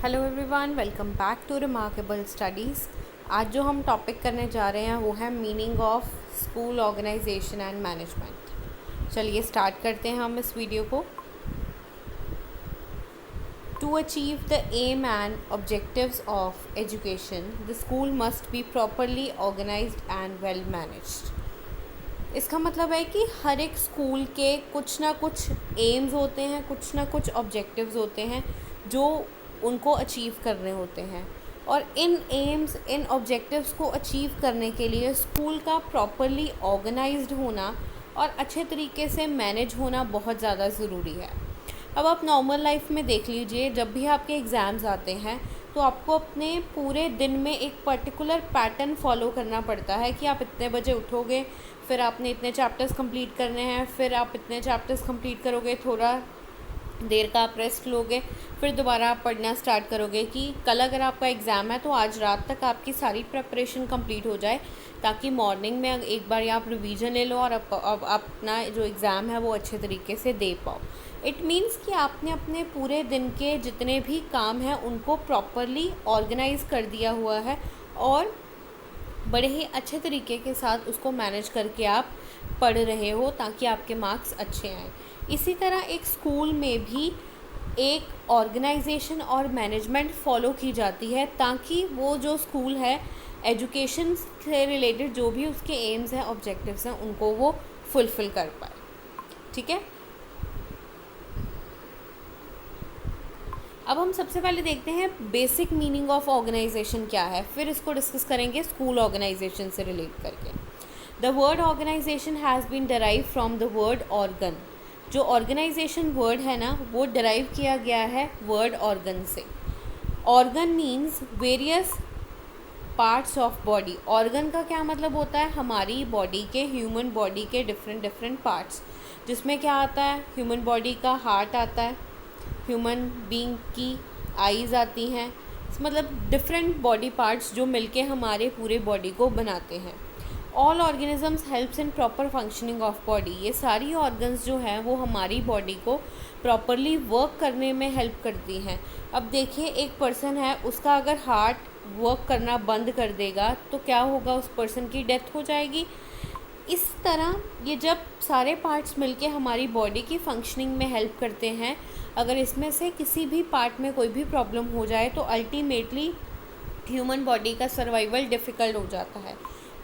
Hello everyone, welcome back to remarkable studies. आज जो हम टॉपिक करने जा रहे हैं वो है meaning of school organization and management. चलिए स्टार्ट करते हैं हम इस वीडियो को। To achieve the aim and objectives of education the school must be properly organized and well managed. इसका मतलब है कि हर एक स्कूल के कुछ ना कुछ एम्स होते हैं, कुछ ना कुछ ऑब्जेक्टिव्स होते हैं जो उनको अचीव करने होते हैं, और इन एम्स इन ऑब्जेक्टिव्स को अचीव करने के लिए स्कूल का प्रॉपरली ऑर्गेनाइज्ड होना और अच्छे तरीके से मैनेज होना बहुत ज़्यादा ज़रूरी है। अब आप नॉर्मल लाइफ में देख लीजिए, जब भी आपके एग्ज़ाम्स आते हैं तो आपको अपने पूरे दिन में एक पर्टिकुलर पैटर्न फॉलो करना पड़ता है कि आप इतने बजे उठोगे, फिर आपने इतने चैप्टर्स कंप्लीट करने हैं, फिर आप इतने चैप्टर्स कंप्लीट करोगे, थोड़ा देर का आप रेस्ट लोगे, फिर दोबारा आप पढ़ना स्टार्ट करोगे कि कल अगर आपका एग्ज़ाम है तो आज रात तक आपकी सारी प्रिपरेशन कंप्लीट हो जाए, ताकि मॉर्निंग में एक बार आप रिवीजन ले लो और अब अपना जो एग्ज़ाम है वो अच्छे तरीके से दे पाओ। इट मीन्स कि आपने अपने पूरे दिन के जितने भी काम हैं उनको प्रॉपरली ऑर्गेनाइज़ कर दिया हुआ है और बड़े ही अच्छे तरीके के साथ उसको मैनेज करके आप पढ़ रहे हो ताकि आपके मार्क्स अच्छे आएँ। इसी तरह एक स्कूल में भी एक ऑर्गेनाइजेशन और मैनेजमेंट फॉलो की जाती है ताकि वो जो स्कूल है एजुकेशन से रिलेटेड जो भी उसके एम्स हैं, ऑब्जेक्टिव्स हैं, उनको वो फुलफ़िल कर पाए। ठीक है, अब हम सबसे पहले देखते हैं बेसिक मीनिंग ऑफ ऑर्गेनाइजेशन क्या है, फिर इसको डिस्कस करेंगे स्कूल ऑर्गेनाइजेशन से रिलेट करके। The word organization has been derived from the word organ. जो ऑर्गेनाइजेशन वर्ड है ना, वो डराइव किया गया है वर्ड ऑर्गन से। Organ means various parts of body. Organ का क्या मतलब होता है? हमारी बॉडी के, ह्यूमन बॉडी के डिफरेंट पार्ट्स, जिसमें क्या आता है? ह्यूमन बॉडी का हार्ट आता है, ह्यूमन बीइंग की आईज़ आती हैं, मतलब डिफरेंट बॉडी पार्ट्स जो मिलके हमारे पूरे बॉडी को बनाते हैं। All organisms helps in proper functioning of body. ये सारी ऑर्गन्स जो हैं वो हमारी बॉडी को प्रॉपरली वर्क करने में हेल्प करती हैं। अब देखिए, एक पर्सन है, उसका अगर हार्ट वर्क करना बंद कर देगा तो क्या होगा? उस पर्सन की डेथ हो जाएगी। इस तरह ये जब सारे पार्ट्स मिलके हमारी बॉडी की फंक्शनिंग में हेल्प करते हैं, अगर इसमें से किसी भी पार्ट में कोई भी प्रॉब्लम हो जाए तो अल्टीमेटली ह्यूमन बॉडी का सर्वाइवल डिफ़िकल्ट हो जाता है।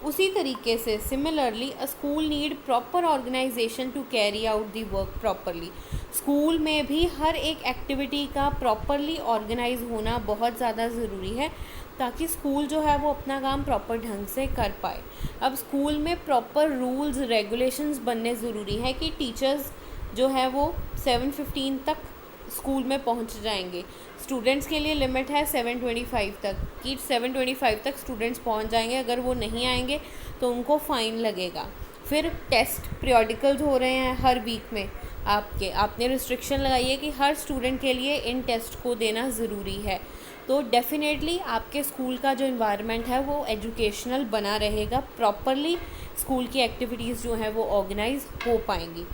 उसी तरीके से similarly a school need proper organization to carry out the work properly. School में भी हर एक एक्टिविटी का प्रॉपरली ऑर्गेनाइज होना बहुत ज़्यादा ज़रूरी है ताकि स्कूल जो है वो अपना काम प्रॉपर ढंग से कर पाए। अब स्कूल में प्रॉपर रूल्स रेगुलेशंस बनने ज़रूरी है कि टीचर्स जो है वो 7:15 तक स्कूल में पहुंच जाएंगे। स्टूडेंट्स के लिए लिमिट है 7:25 तक कि 7:25 तक स्टूडेंट्स पहुंच जाएंगे। अगर वो नहीं आएंगे तो उनको फ़ाइन लगेगा। फिर टेस्ट पीरियडिकल्स हो रहे हैं हर वीक में, आपने रिस्ट्रिक्शन लगाई है कि हर स्टूडेंट के लिए इन टेस्ट को देना ज़रूरी है। तो डेफिनेटली आपके स्कूल का जो इन्वायरमेंट है वो एजुकेशनल बना रहेगा, प्रॉपरली स्कूल की एक्टिविटीज़ जो हैं वो ऑर्गेनाइज हो पाएंगी।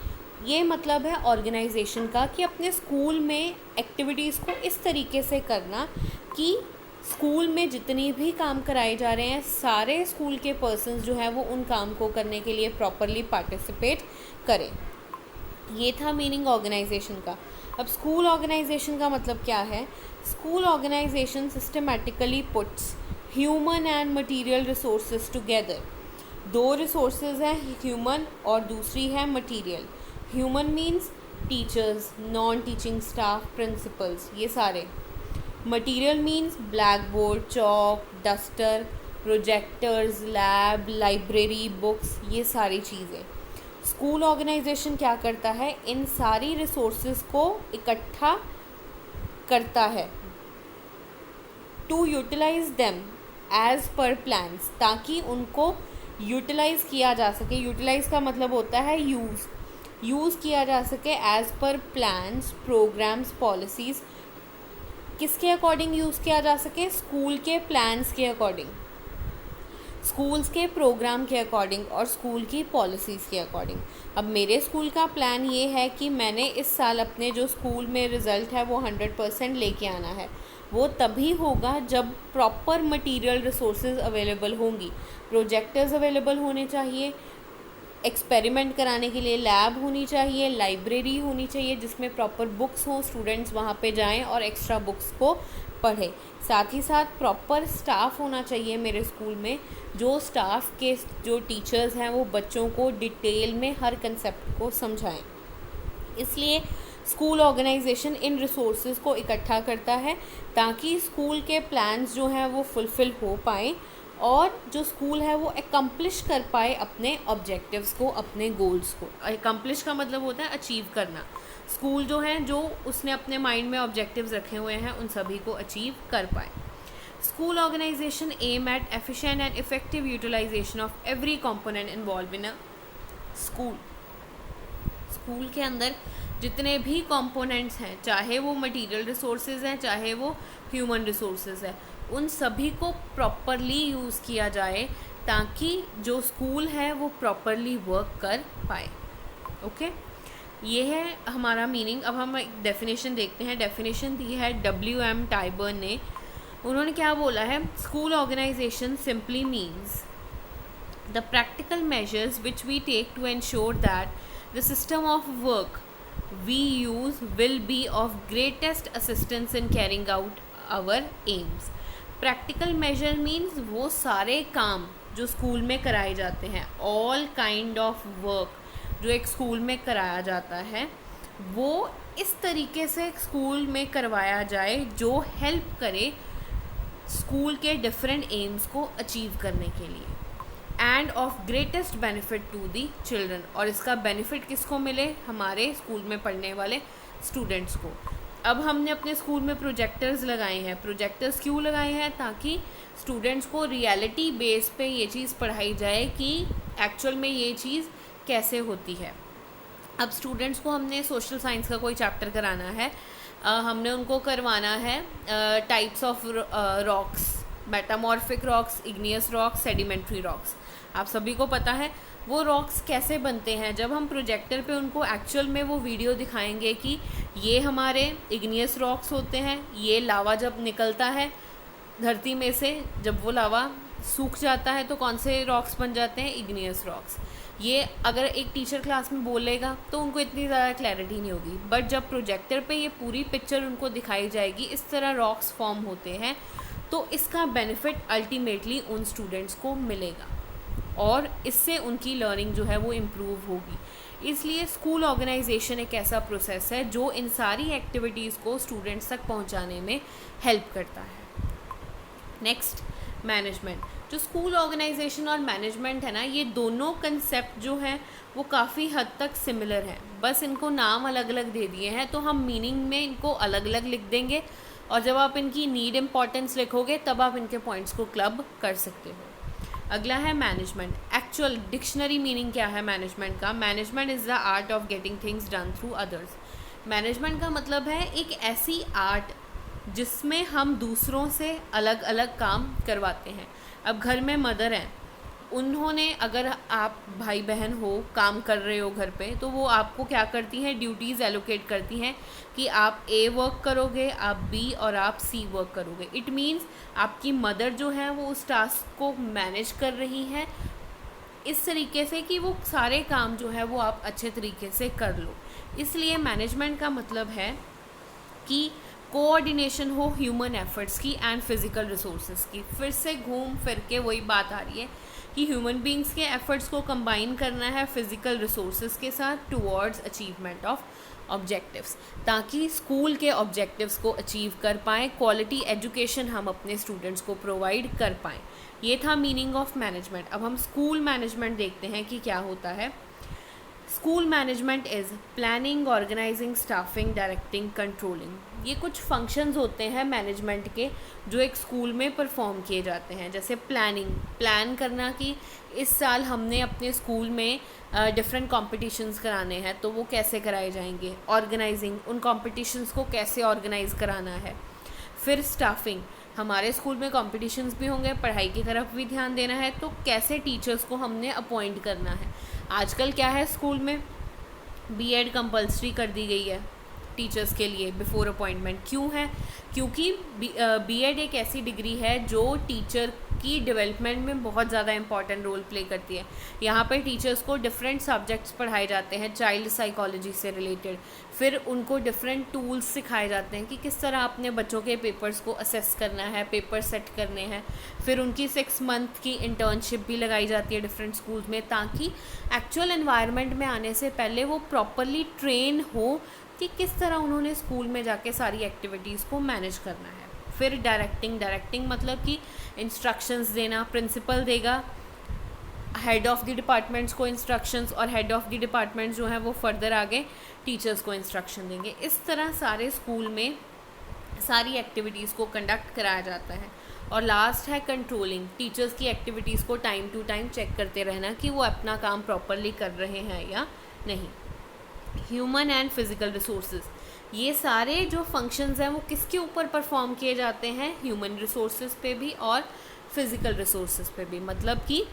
ये मतलब है ऑर्गेनाइजेशन का कि अपने स्कूल में एक्टिविटीज़ को इस तरीके से करना कि स्कूल में जितनी भी काम कराए जा रहे हैं सारे स्कूल के पर्सन्स जो हैं वो उन काम को करने के लिए प्रॉपरली पार्टिसिपेट करें। ये था मीनिंग ऑर्गेनाइजेशन का। अब स्कूल ऑर्गेनाइजेशन का मतलब क्या है? School organization systematically puts human and material resources together. दो रिसोर्सेज हैं, ह्यूमन और दूसरी है material. Human means teachers, non teaching staff, principals, ये सारे। Material means black board, chalk, duster, projectors, lab, library, books, ये सारी चीज़ें। स्कूल ऑर्गेनाइजेशन क्या करता है? इन सारी रिसोर्सेज को इकट्ठा करता है to utilize them as per plans, ताकि उनको यूटिलाइज़ किया जा सके। यूटिलाइज़ का मतलब होता है यूज़ किया जा सके as per plans, programs, policies. किसके अकॉर्डिंग यूज़ किया जा सके? स्कूल के प्लान्स के अकॉर्डिंग। स्कूल्स के प्रोग्राम के अकॉर्डिंग और स्कूल की पॉलिसीज़ के अकॉर्डिंग। अब मेरे स्कूल का प्लान ये है कि मैंने इस साल अपने जो स्कूल में रिज़ल्ट है वो 100% लेके आना है। वो तभी होगा जब प्रॉपर मटेरियल रिसोर्सेज अवेलेबल होंगी, प्रोजेक्टर्स अवेलेबल होने चाहिए, एक्सपेरिमेंट कराने के लिए लैब होनी चाहिए, लाइब्रेरी होनी चाहिए जिसमें प्रॉपर बुक्स हों, स्टूडेंट्स वहाँ पे जाएं और एक्स्ट्रा बुक्स को पढ़ें। साथ ही साथ प्रॉपर स्टाफ होना चाहिए मेरे स्कूल में, जो स्टाफ के जो टीचर्स हैं वो बच्चों को डिटेल में हर कंसेप्ट को समझाएं। इसलिए स्कूल ऑर्गेनाइजेशन इन रिसोर्सेज को इकट्ठा करता है ताकि स्कूल के प्लान्स जो हैं वो फुलफ़िल हो पाएँ और जो स्कूल है वो एकम्प्लिश कर पाए अपने ऑब्जेक्टिव्स को, अपने गोल्स को। एकम्प्लिश का मतलब होता है अचीव करना। स्कूल जो है जो उसने अपने माइंड में ऑब्जेक्टिव्स रखे हुए हैं उन सभी को अचीव कर पाए। School organization aim at efficient and effective utilization of every component involve in a school. School के अंदर जितने भी कंपोनेंट्स हैं, चाहे वो मटेरियल रिसोर्सेज हैं, चाहे वो ह्यूमन रिसोर्सेज है, उन सभी को प्रॉपरली यूज़ किया जाए ताकि जो स्कूल है वो प्रॉपरली वर्क कर पाए। ओके, ये है हमारा मीनिंग। अब हम एक डेफिनेशन देखते हैं। डेफिनेशन दी है WM टाइबर्न ने। उन्होंने क्या बोला है? School organization simply means the practical measures which we take to ensure that the system of work we use will be of greatest assistance in carrying out our aims. Practical measure means वो सारे काम जो school में कराए जाते हैं, all kind of work जो एक स्कूल में कराया जाता है वो इस तरीके से स्कूल में करवाया जाए जो हेल्प करे स्कूल के डिफरेंट एम्स को अचीव करने के लिए, end of greatest benefit to the children. और इसका बेनिफिट किसको मिले? हमारे स्कूल में पढ़ने वाले स्टूडेंट्स को। अब हमने अपने स्कूल में प्रोजेक्टर्स लगाए हैं। प्रोजेक्टर्स क्यों लगाए हैं? ताकि स्टूडेंट्स को रियलिटी बेस पे ये चीज़ पढ़ाई जाए कि एक्चुअल में ये चीज़ कैसे होती है। अब स्टूडेंट्स को हमने सोशल साइंस का कोई चैप्टर कराना है, हमने उनको करवाना है types of rocks, metamorphic rocks, igneous rocks, sedimentary rocks. आप सभी को पता है वो रॉक्स कैसे बनते हैं। जब हम प्रोजेक्टर पे उनको एक्चुअल में वो वीडियो दिखाएंगे कि ये हमारे इग्नियस रॉक्स होते हैं, ये लावा जब निकलता है धरती में से, जब वो लावा सूख जाता है तो कौन से रॉक्स बन जाते हैं? Igneous rocks. ये अगर एक टीचर क्लास में बोलेगा तो उनको इतनी ज़्यादा क्लैरिटी नहीं होगी, बट जब प्रोजेक्टर पे ये पूरी पिक्चर उनको दिखाई जाएगी इस तरह रॉक्स फॉर्म होते हैं, तो इसका बेनिफिट अल्टीमेटली उन स्टूडेंट्स को मिलेगा और इससे उनकी लर्निंग जो है वो इम्प्रूव होगी। इसलिए स्कूल ऑर्गेनाइजेशन एक ऐसा प्रोसेस है जो इन सारी एक्टिविटीज़ को स्टूडेंट्स तक पहुंचाने में हेल्प करता है। Next, management. जो स्कूल ऑर्गेनाइजेशन और मैनेजमेंट है ना, ये दोनों कंसेप्ट जो हैं वो काफ़ी हद तक सिमिलर हैं, बस इनको नाम अलग अलग दे दिए हैं, तो हम मीनिंग में इनको अलग अलग लिख देंगे और जब आप इनकी नीड इम्पॉर्टेंस लिखोगे तब आप इनके पॉइंट्स को क्लब कर सकते हो। अगला है मैनेजमेंट। एक्चुअल डिक्शनरी मीनिंग क्या है मैनेजमेंट का? Management is the art of getting things done through others. Management का मतलब है एक ऐसी आर्ट जिसमें हम दूसरों से अलग अलग काम करवाते हैं। अब घर में मदर हैं, उन्होंने, अगर आप भाई बहन हो, काम कर रहे हो घर पे, तो वो आपको क्या करती हैं? ड्यूटीज़ एलोकेट करती हैं कि आप A वर्क करोगे, आप B और आप C वर्क करोगे। इट मीन्स आपकी मदर जो है वो उस टास्क को मैनेज कर रही हैं इस तरीके से कि वो सारे काम जो है वो आप अच्छे तरीके से कर लो। इसलिए मैनेजमेंट का मतलब है कि कोऑर्डिनेशन हो ह्यूमन एफर्ट्स की एंड फिज़िकल रिसोर्सेज की। फिर से घूम फिर के वही बात आ रही है कि ह्यूमन बींग्स के एफर्ट्स को कंबाइन करना है फिज़िकल रिसोर्सेज के साथ टुवर्ड्स अचीवमेंट ऑफ ऑब्जेक्टिव्स, ताकि स्कूल के ऑब्जेक्टिव्स को अचीव कर पाएँ, क्वालिटी एजुकेशन हम अपने स्टूडेंट्स को प्रोवाइड कर पाएँ। ये था मीनिंग ऑफ मैनेजमेंट। अब हम स्कूल मैनेजमेंट देखते हैं कि क्या होता है। School management is planning, organizing, staffing, directing, controlling. ये कुछ फंक्शंस होते हैं मैनेजमेंट के जो एक स्कूल में परफॉर्म किए जाते हैं। जैसे प्लानिंग, प्लान करना कि इस साल हमने अपने स्कूल में डिफरेंट कॉम्पिटिशन्स कराने हैं तो वो कैसे कराए जाएंगे। ऑर्गेनाइजिंग, उन कॉम्पिटिशन्स को कैसे ऑर्गेनाइज कराना है। फिर स्टाफिंग, हमारे स्कूल में कॉम्पिटिशन्स भी होंगे, पढ़ाई की तरफ भी ध्यान देना है, तो कैसे टीचर्स को हमने अपॉइंट करना है। आजकल क्या है, स्कूल में बीएड कंपलसरी कर दी गई है टीचर्स के लिए बिफोर अपॉइंटमेंट। क्यों है? क्योंकि बीएड एक ऐसी डिग्री है जो टीचर की डेवलपमेंट में बहुत ज़्यादा इंपॉर्टेंट रोल प्ले करती है। यहाँ पर टीचर्स को डिफरेंट सब्जेक्ट्स पढ़ाए जाते हैं चाइल्ड साइकोलॉजी से रिलेटेड, फिर उनको डिफरेंट टूल्स सिखाए जाते हैं कि किस तरह अपने बच्चों के पेपर्स को असेस करना है, पेपर सेट करने हैं। फिर उनकी 6 मंथ की इंटर्नशिप भी लगाई जाती है डिफरेंट स्कूल्स में, ताकि एक्चुअल एनवायरनमेंट में आने से पहले वो प्रॉपरली ट्रेन हो कि किस तरह उन्होंने स्कूल में जाके सारी एक्टिविटीज़ को मैनेज करना है। फिर डायरेक्टिंग मतलब कि इंस्ट्रक्शंस देना, प्रिंसिपल देगा हेड ऑफ़ द डिपार्टमेंट्स को इंस्ट्रक्शंस, और हेड ऑफ़ द डिपार्टमेंट्स जो है वो फर्दर आगे टीचर्स को इंस्ट्रक्शन देंगे। इस तरह सारे स्कूल में सारी एक्टिविटीज़ को कंडक्ट कराया जाता है। और लास्ट है कंट्रोलिंग, टीचर्स की एक्टिविटीज़ को टाइम टू टाइम चेक करते रहना कि वो अपना काम प्रॉपरली कर रहे हैं या नहीं। ह्यूमन एंड फिज़िकल रिसोर्सेज, ये सारे जो फंक्शंस हैं वो किसके ऊपर परफॉर्म किए जाते हैं? ह्यूमन रिसोर्सेज पे भी और फिज़िकल रिसोर्सेज पे भी, मतलब कि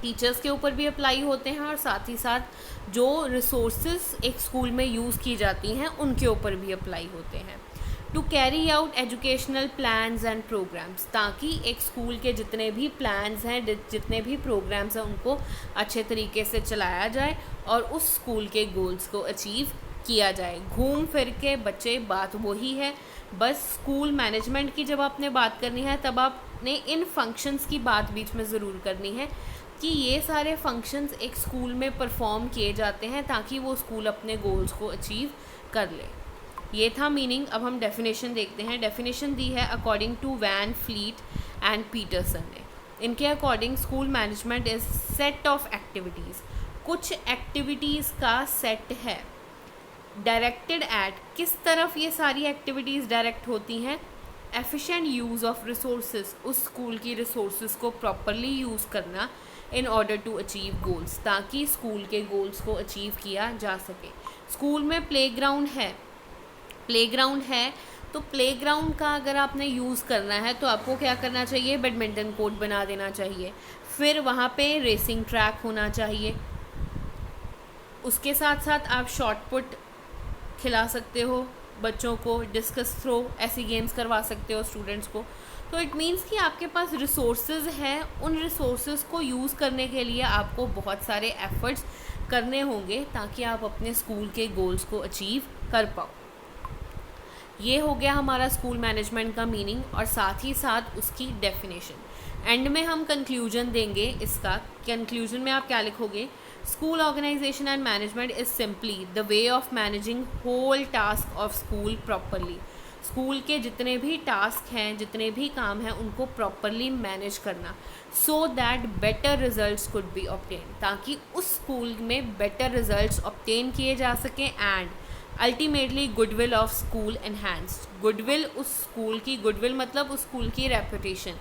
टीचर्स के ऊपर भी अप्लाई होते हैं और साथ ही साथ जो रिसोर्सेज एक स्कूल में यूज़ की जाती हैं उनके ऊपर भी अप्लाई होते हैं। To carry out educational plans and programs, ताकि एक स्कूल के जितने भी प्लान्स हैं, जितने भी प्रोग्राम्स हैं, उनको अच्छे तरीके से चलाया जाए और उस स्कूल के गोल्स को अचीव किया जाए। घूम फिर के बच्चे बात वही है, बस स्कूल मैनेजमेंट की जब आपने बात करनी है तब आपने इन फंक्शंस की बात बीच में ज़रूर करनी है कि ये सारे फंक्शंस एक स्कूल में परफॉर्म किए जाते हैं ताकि वो स्कूल अपने गोल्स को अचीव कर ले। ये था मीनिंग। अब हम डेफिनेशन देखते हैं। डेफिनेशन दी है according to Van Fleet and Peterson ने। इनके according school management is set of activities, कुछ एक्टिविटीज़ का सेट है। डायरेक्टेड एट, किस तरफ ये सारी एक्टिविटीज़ डायरेक्ट होती हैं? एफिशिएंट यूज़ ऑफ रिसोर्सेज, उस स्कूल की रिसोर्सेज को प्रॉपरली यूज़ करना in order to achieve goals, ताकि स्कूल के गोल्स को अचीव किया जा सके। स्कूल में प्लेग्राउंड है तो प्लेग्राउंड का अगर आपने यूज़ करना है तो आपको क्या करना चाहिए? बैडमिंटन कोर्ट बना देना चाहिए। फिर वहाँ पे रेसिंग ट्रैक होना चाहिए। उसके साथ साथ आप शॉट पुट खिला सकते हो बच्चों को, डिस्कस थ्रो, ऐसी गेम्स करवा सकते हो स्टूडेंट्स को। तो इट मीन्स कि आपके पास रिसोर्सेज हैं, उन रिसोर्सेज को यूज़ करने के लिए आपको बहुत सारे एफर्ट्स करने होंगे ताकि आप अपने स्कूल के गोल्स को अचीव कर पाओ। ये हो गया हमारा स्कूल मैनेजमेंट का मीनिंग और साथ ही साथ उसकी डेफिनेशन। एंड में हम कंक्लूजन देंगे इसका। कंक्लूजन में आप क्या लिखोगे? School organization and management is simply the way of managing whole task of school properly. School के जितने भी टास्क हैं, जितने भी काम हैं, उनको प्रॉपरली मैनेज करना, so that better results could be obtain, ताकि उस स्कूल में बेटर रिजल्ट्स ऑब्टेन किए जा सकें। And ultimately goodwill of school enhanced, goodwill, उस स्कूल की गुडविल मतलब उस स्कूल की रेपुटेशन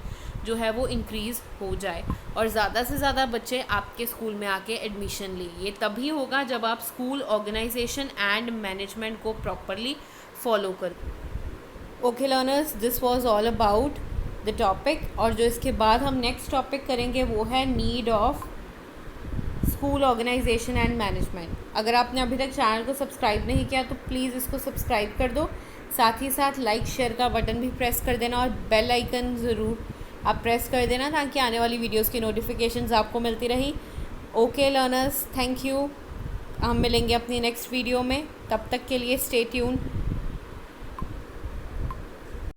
जो है वो इंक्रीज़ हो जाए और ज़्यादा से ज़्यादा बच्चे आपके स्कूल में आके एडमिशन लें। ये तभी होगा जब आप स्कूल ऑर्गेनाइजेशन एंड मैनेजमेंट को प्रॉपरली फॉलो कर। Okay learners, this was all about the topic. और जो इसके बाद हम नेक्स्ट टॉपिक करेंगे वो है need of school organization and management. अगर आपने अभी तक चैनल को सब्सक्राइब नहीं किया तो प्लीज़ इसको सब्सक्राइब कर दो, साथ ही साथ लाइक शेयर का बटन भी प्रेस कर देना और बेल आइकन ज़रूर आप प्रेस कर देना ताकि आने वाली वीडियोस की नोटिफिकेशंस आपको मिलती रही। Okay learners, thank you. हम मिलेंगे अपनी नेक्स्ट वीडियो में, तब तक के लिए स्टे ट्यून्ड।